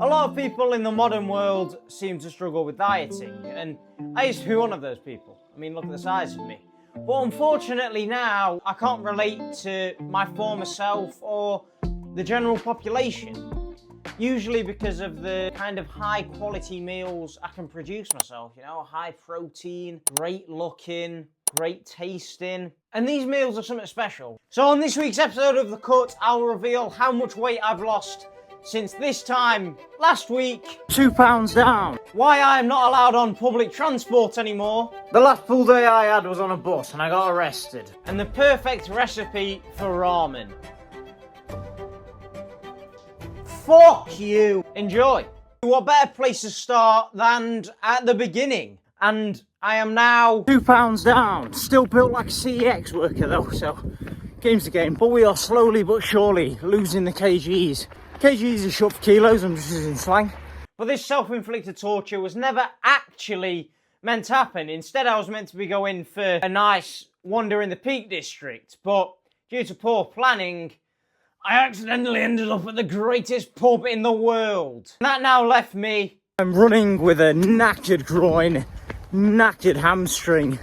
A lot of people in the modern world seem to struggle with dieting, and I used to be one of those people. I mean, look at the size of me. But unfortunately now, I can't relate to my former self or the general population. Usually because of the kind of high quality meals I can produce myself, you know, high protein, great looking, great tasting. And these meals are something special. So on this week's episode of The Cut, I'll reveal how much weight I've lost since this time last week. 2 pounds down. Why I am not allowed on public transport anymore. The last full day I had was on a bus and I got arrested. And the perfect recipe for ramen. Fuck you. Enjoy. What better place to start than at the beginning? And I am now 2 pounds down. Still built like a CEX worker though, so game's the game. But we are slowly but surely losing the kgs. Kgs are short for kilos, I'm just using slang. But this self-inflicted torture was never actually meant to happen. Instead, I was meant to be going for a nice wander in the Peak District. But due to poor planning, I accidentally ended up at the greatest pub in the world. And that now left me. I'm running with a knackered groin, knackered hamstring,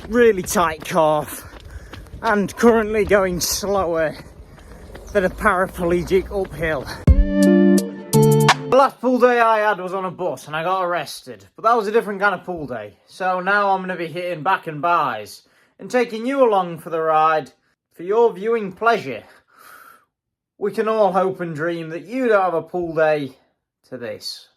really tight calf, and currently going slower than a paraplegic uphill. The last pool day I had was on a bus and I got arrested, but that was a different kind of pool day. So now I'm going to be hitting back and buys and taking you along for the ride for your viewing pleasure. We can all hope and dream that you don't have a pool day to this.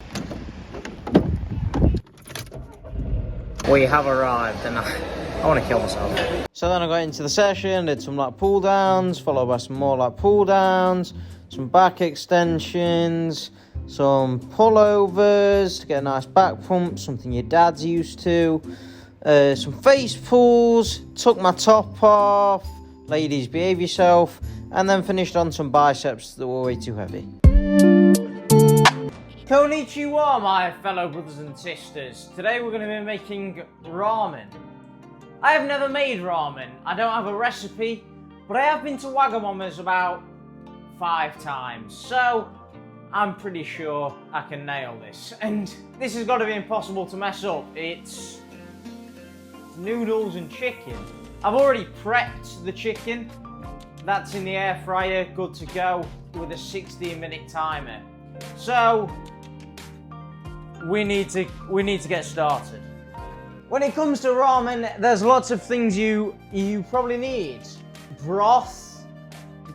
We have arrived and I want to kill myself. So then I got into the session, did some like pull downs, followed by some more like pull downs, some back extensions, some pullovers to get a nice back pump, something your dad's used to, some face pulls, took my top off, ladies behave yourself, and then finished on some biceps that were way too heavy. Konnichiwa, my fellow brothers and sisters. Today we're going to be making ramen. I have never made ramen. I don't have a recipe, but I have been to Wagamama's about 5 times, so I'm pretty sure I can nail this. And this has got to be impossible to mess up. It's noodles and chicken. I've already prepped the chicken. That's in the air fryer, good to go, with a 16-minute timer. So we need to get started. When it comes to ramen, there's lots of things you probably need. Broth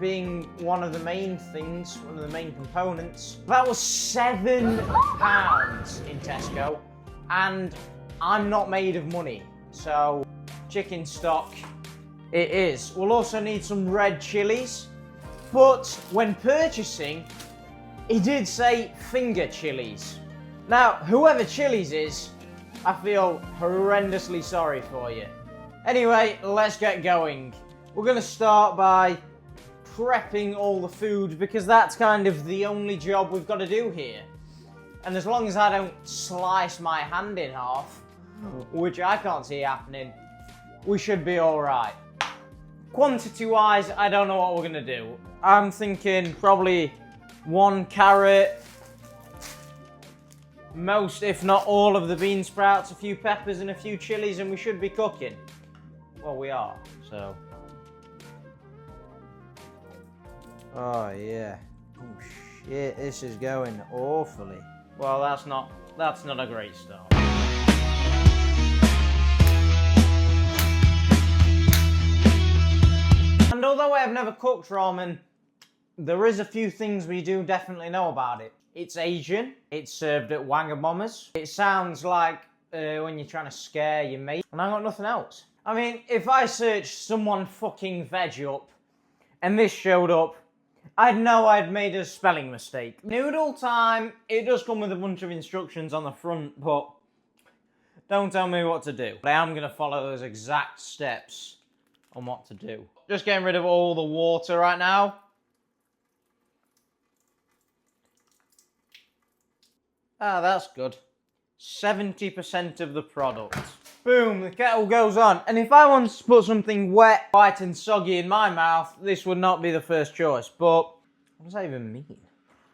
being one of the main things, one of the main components. That was £7 in Tesco, and I'm not made of money, so chicken stock it is. We'll also need some red chilies, but when purchasing, it did say finger chilies. Now, whoever Chili's is, I feel horrendously sorry for you. Anyway, let's get going. We're going to start by prepping all the food because that's kind of the only job we've got to do here. And as long as I don't slice my hand in half, which I can't see happening, we should be alright. Quantity-wise, I don't know what we're going to do. I'm thinking probably 1 carrot, most, if not all, of the bean sprouts, a few peppers and a few chilies, and we should be cooking. Well, we are, so. Oh, yeah. Oh, shit, this is going awfully. Well, that's not a great start. And although I have never cooked ramen, there is a few things we do definitely know about it. It's Asian. It's served at Wagamama's. It sounds like when you're trying to scare your mate. And I got nothing else. I mean, if I searched someone fucking veg up and this showed up, I'd know I'd made a spelling mistake. Noodle time. It does come with a bunch of instructions on the front, but don't tell me what to do. But I am going to follow those exact steps on what to do. Just getting rid of all the water right now. Ah, that's good. 70% of the product. Boom, the kettle goes on. And if I wanted to put something wet, white and soggy in my mouth, this would not be the first choice. But what does that even mean?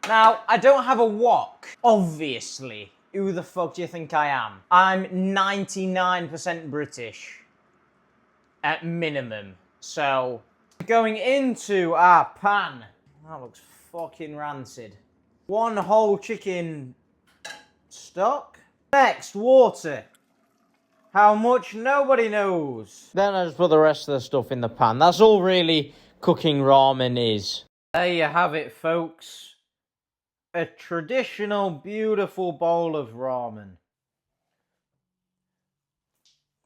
Now, I don't have a wok, obviously. Who the fuck do you think I am? I'm 99% British, at minimum. So, going into our pan. That looks fucking rancid. One whole chicken stock. Next, water. How much? Nobody knows. Then I just put the rest of the stuff in the pan. That's all really cooking ramen is. There you have it, folks. A traditional, beautiful bowl of ramen.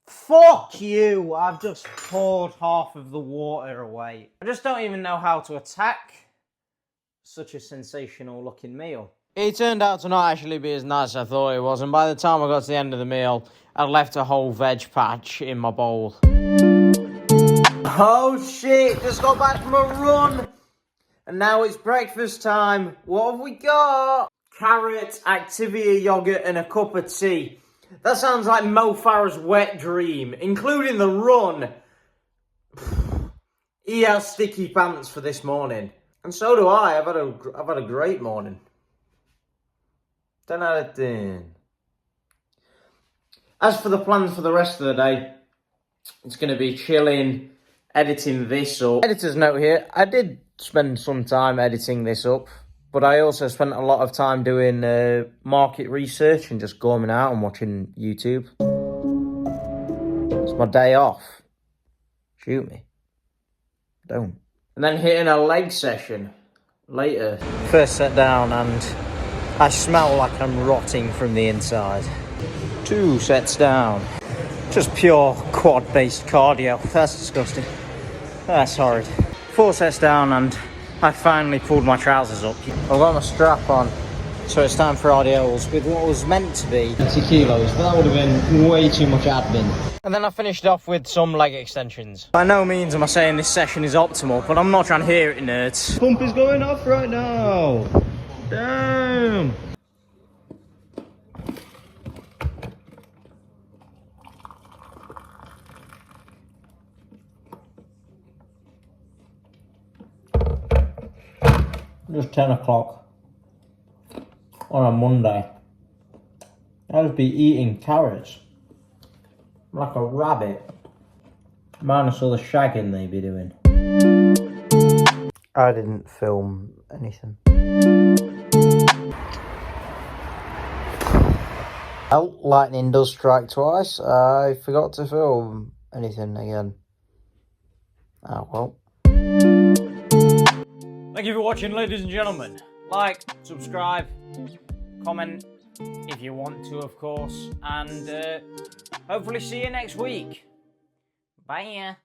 Fuck you! I've just poured half of the water away. I just don't even know how to attack such a sensational looking meal. It turned out to not actually be as nice as I thought it was, and by the time I got to the end of the meal, I'd left a whole veg patch in my bowl. Oh shit, just got back from a run! And now it's breakfast time. What have we got? Carrot, Activia yogurt, and a cup of tea. That sounds like Mo Farah's wet dream, including the run. He has sticky pants for this morning. And so do I. I've had a great morning. 10 out of 10. As for the plans for the rest of the day, it's going to be chilling, editing this up. Editor's note here, I did spend some time editing this up, but I also spent a lot of time doing market research and just going out and watching YouTube. It's my day off. Shoot me. Don't. And then hitting a leg session later. First set down and I smell like I'm rotting from the inside. 2 sets down. Just pure quad-based cardio. That's disgusting. That's horrid. 4 sets down and I finally pulled my trousers up. I've got my strap on, so it's time for RDLs with what was meant to be 20 kilos, but that would have been way too much admin. And then I finished off with some leg extensions. By no means am I saying this session is optimal, but I'm not trying to hear it, nerds. Pump is going off right now. Damn. Just 10 o'clock on a Monday. I'll just be eating carrots like a rabbit, minus all the shagging they be doing. I didn't film anything. Well, lightning does strike twice. I forgot to film anything again. Oh well. Thank you for watching, ladies and gentlemen. Like, subscribe, comment if you want to, of course, and hopefully see you next week. Bye.